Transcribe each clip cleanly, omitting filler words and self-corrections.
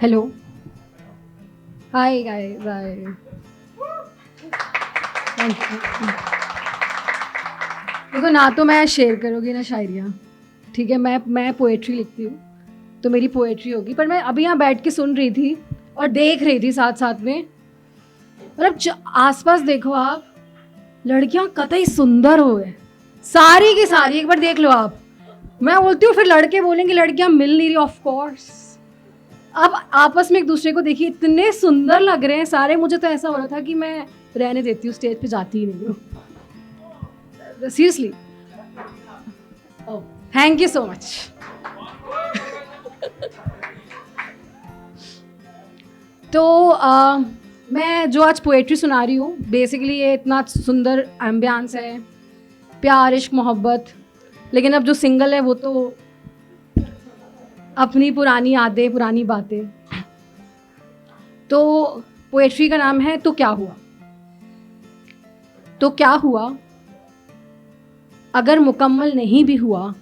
Hello, hi guys, हाय। देखो ना, तो मैं शेयर करोगी ना शायरियाँ, ठीक है। मैं पोएट्री लिखती हूँ तो मेरी पोएट्री होगी, पर मैं अभी यहाँ बैठ के सुन रही थी और देख रही थी साथ साथ में, मतलब आसपास देखो आप, लड़कियाँ कतई सुंदर हो गए, सारी की सारी, एक बार देख लो आप। मैं बोलती हूँ फिर लड़के बोलेंगे लड़कियाँ मिल नहीं रही, ऑफ कोर्स। अब आपस में एक दूसरे को देखिए, इतने सुंदर लग रहे हैं सारे, मुझे तो ऐसा हो रहा था कि मैं रहने देती हूँ, स्टेज पे जाती ही नहीं हूँ, seriously. Thank you so much. तो मैं जो आज पोएट्री सुना रही हूँ, बेसिकली ये इतना सुंदर एम्बियंस है, प्यार इश्क मोहब्बत, लेकिन अब जो सिंगल है वो तो अपनी पुरानी यादें, पुरानी बातें। तो पोएट्री का नाम है तो क्या हुआ। तो क्या हुआ अगर मुकम्मल नहीं भी हुआ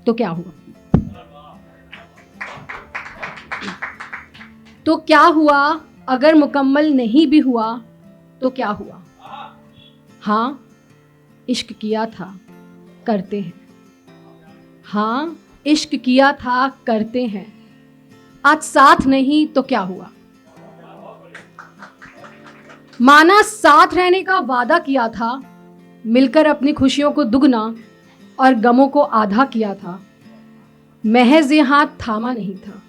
तो क्या हुआ। तो क्या हुआ अगर मुकम्मल नहीं भी हुआ तो क्या हुआ। हाँ, इश्क किया था, करते हैं। हाँ, इश्क किया था, करते हैं। आज साथ नहीं तो क्या हुआ। माना साथ रहने का वादा किया था, मिलकर अपनी खुशियों को दुगना और गमों को आधा किया था। महज ये हाथ थामा नहीं था,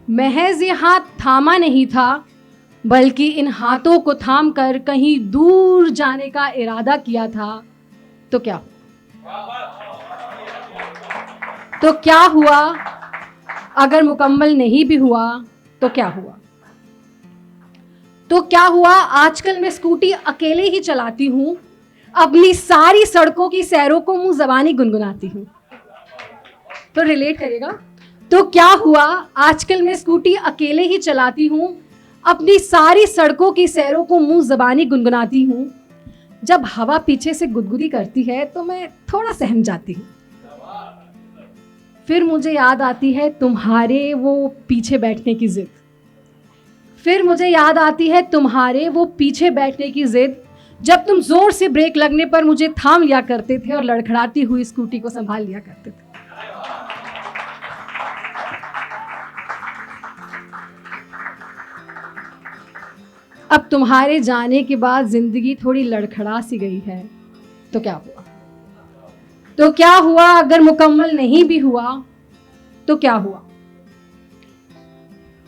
महज ये हाथ थामा नहीं था, बल्कि इन हाथों को थाम कर कहीं दूर जाने का इरादा किया था। तो क्या, तो क्या हुआ अगर मुकम्मल नहीं भी हुआ तो क्या हुआ। तो क्या हुआ आजकल मैं स्कूटी अकेले ही चलाती हूँ, अपनी सारी सड़कों की सैरों को मुंह ज़बानी गुनगुनाती हूँ। तो रिलेट करेगा। तो क्या हुआ आजकल मैं स्कूटी अकेले ही चलाती हूँ, अपनी सारी सड़कों की सैरों को मुंह ज़बानी गुनगुनाती हूँ। जब हवा पीछे से गुदगुदी करती है तो मैं थोड़ा सहम जाती हूँ। फिर मुझे याद आती है तुम्हारे वो पीछे बैठने की जिद। फिर मुझे याद आती है तुम्हारे वो पीछे बैठने की जिद, जब तुम जोर से ब्रेक लगने पर मुझे थाम लिया करते थे और लड़खड़ाती हुई स्कूटी को संभाल लिया करते थे। अब तुम्हारे जाने के बाद जिंदगी थोड़ी लड़खड़ा सी गई है। तो क्या हुआ। तो क्या हुआ अगर मुकम्मल नहीं भी हुआ तो क्या हुआ।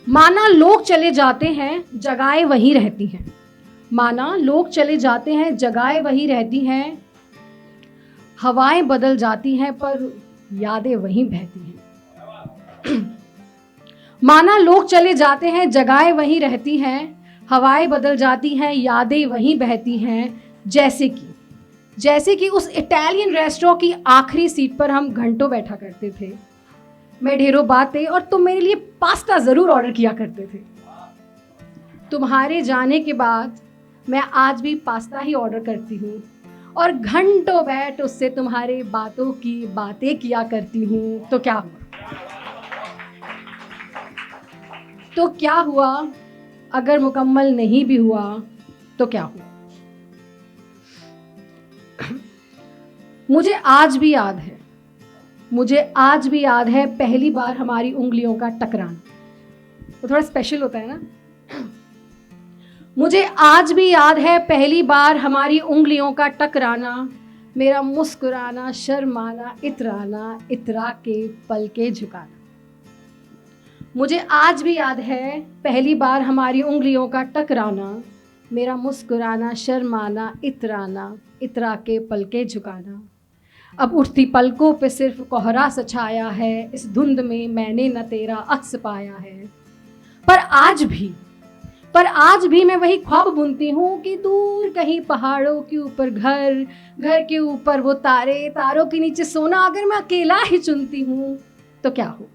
माना लोग चले जाते हैं, जगहें वहीं रहती हैं। माना लोग चले जाते हैं, जगहें वहीं रहती हैं। हवाएं बदल जाती हैं पर यादें वहीं बहती हैं। माना लोग चले जाते हैं, जगहें वहीं रहती हैं। हवाएं बदल जाती हैं, यादें वहीं बहती हैं। जैसे कि उस इटालियन रेस्टोरेंट की आखिरी सीट पर हम घंटों बैठा करते थे, मैं ढेरों बातें और तुम मेरे लिए पास्ता जरूर ऑर्डर किया करते थे। तुम्हारे जाने के बाद मैं आज भी पास्ता ही ऑर्डर करती हूँ और घंटों बैठ उससे तुम्हारे बातों की बातें किया करती हूँ। तो क्या हुआ। तो क्या हुआ अगर मुकम्मल नहीं भी हुआ तो क्या हुआ। मुझे आज भी याद है, मुझे आज भी याद है पहली बार हमारी उंगलियों का टकराना। तो थोड़ा स्पेशल होता है ना। मुझे आज भी याद है पहली बार हमारी उंगलियों का टकराना, मेरा मुस्कुराना, शर्माना, इतराना, इतरा के पलके झुकाना। मुझे आज भी याद है पहली बार हमारी उंगलियों का टकराना, मेरा मुस्कुराना, शर्माना, इतराना, इतरा के पलके झुकाना। अब उठती पलकों पे सिर्फ कोहरा सा छाया है, इस धुंध में मैंने न तेरा अक्स पाया है। पर आज भी मैं वही ख्वाब बुनती हूँ कि दूर कहीं पहाड़ों के ऊपर घर, घर के ऊपर वो तारे, तारों के नीचे सोना अगर मैं अकेला ही चुनती हूँ तो क्या हो।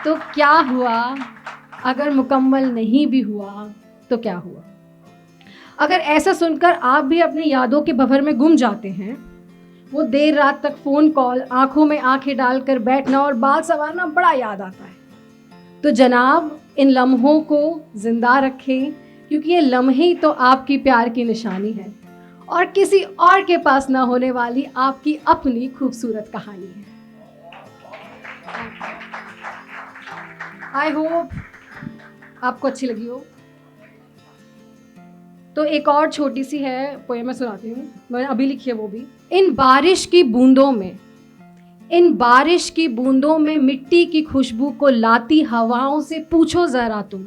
तो क्या हुआ अगर मुकम्मल नहीं भी हुआ तो क्या हुआ। अगर ऐसा सुनकर आप भी अपनी यादों के भंवर में गुम जाते हैं वो देर रात तक फ़ोन कॉल, आंखों में आंखें डालकर बैठना और बाल संवारना बड़ा याद आता है। तो जनाब, इन लम्हों को ज़िंदा रखें, क्योंकि ये लम्हे ही तो आपकी प्यार की निशानी है और किसी और के पास ना होने वाली आपकी अपनी खूबसूरत कहानी है। आई होप आपको अच्छी लगी हो। तो एक और छोटी सी है पोएम मैं सुनाती हूँ, मैंने अभी लिखी है वो भी। इन बारिश की बूंदों में मिट्टी की खुशबू को लाती हवाओं से पूछो जरा तुम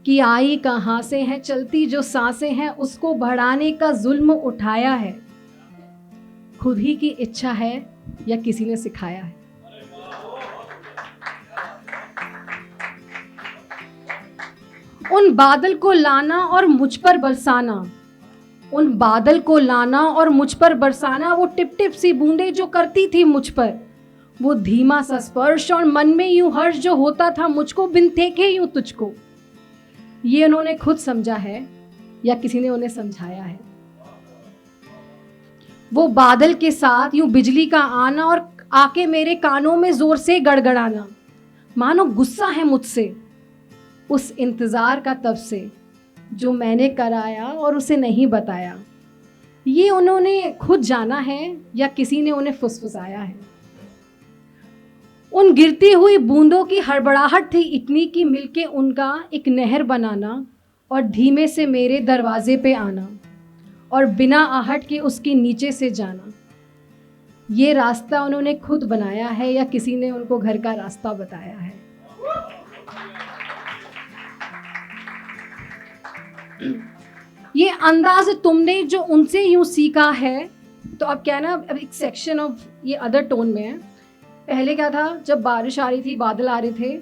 कि आई कहाँ से है, चलती जो सांसें हैं उसको बढ़ाने का जुल्म उठाया है, खुद ही की इच्छा है या किसी ने सिखाया है। उन बादल को लाना और मुझ पर बरसाना, वो टिप टिप सी बूंदें जो करती थी मुझ पर, वो धीमा सा स्पर्श और मन में यूं हर्ष जो होता था मुझको बिन देखे यूं तुझको। ये उन्होंने खुद समझा है या किसी ने उन्हें समझाया है। वो बादल के साथ यूं बिजली का आना और आके मेरे कानों में जोर से गड़गड़ाना, मानो गुस्सा है मुझसे उस इंतज़ार का तब से जो मैंने कराया और उसे नहीं बताया। ये उन्होंने खुद जाना है या किसी ने उन्हें फुसफुसाया है। उन गिरती हुई बूंदों की हड़बड़ाहट थी इतनी कि मिलके उनका एक नहर बनाना और धीमे से मेरे दरवाजे पे आना और बिना आहट के उसके नीचे से जाना। ये रास्ता उन्होंने खुद बनाया है या किसी ने उनको घर का रास्ता बताया है। ये अंदाज तुमने जो उनसे यूं सीखा है। तो अब क्या है ना, अब एक सेक्शन ऑफ ये अदर टोन में है। पहले क्या था, जब बारिश आ रही थी, बादल आ रहे थे,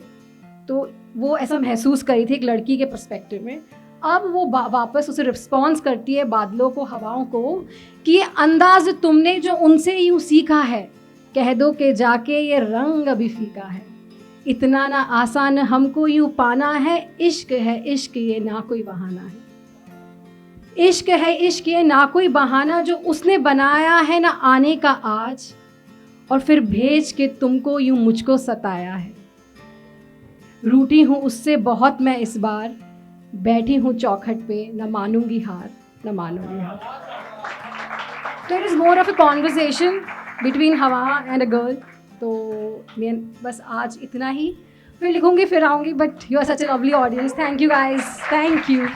तो वो ऐसा महसूस करी थी एक लड़की के पर्सपेक्टिव में। अब वो वापस उसे रिस्पॉन्स करती है बादलों को, हवाओं को, कि ये अंदाज तुमने जो उनसे यूं सीखा है, कह दो कि जाके ये रंग अभी फीका है, इतना ना आसान हमको यूं पाना है, इश्क है इश्क ये ना कोई बहाना है। इश्क है इश्क ये ना कोई बहाना, जो उसने बनाया है ना आने का आज, और फिर भेज के तुमको यूं मुझको सताया है। रूठी हूँ उससे बहुत मैं इस बार, बैठी हूँ चौखट पे, न मानूंगी हार न मानूंगी हार। तो it is more of a conversation between हवा एंड अ गर्ल। तो मैं बस आज इतना ही, फिर लिखूंगी, फिर आऊँगी, but you are such a lovely audience. Thank you guys, thank you.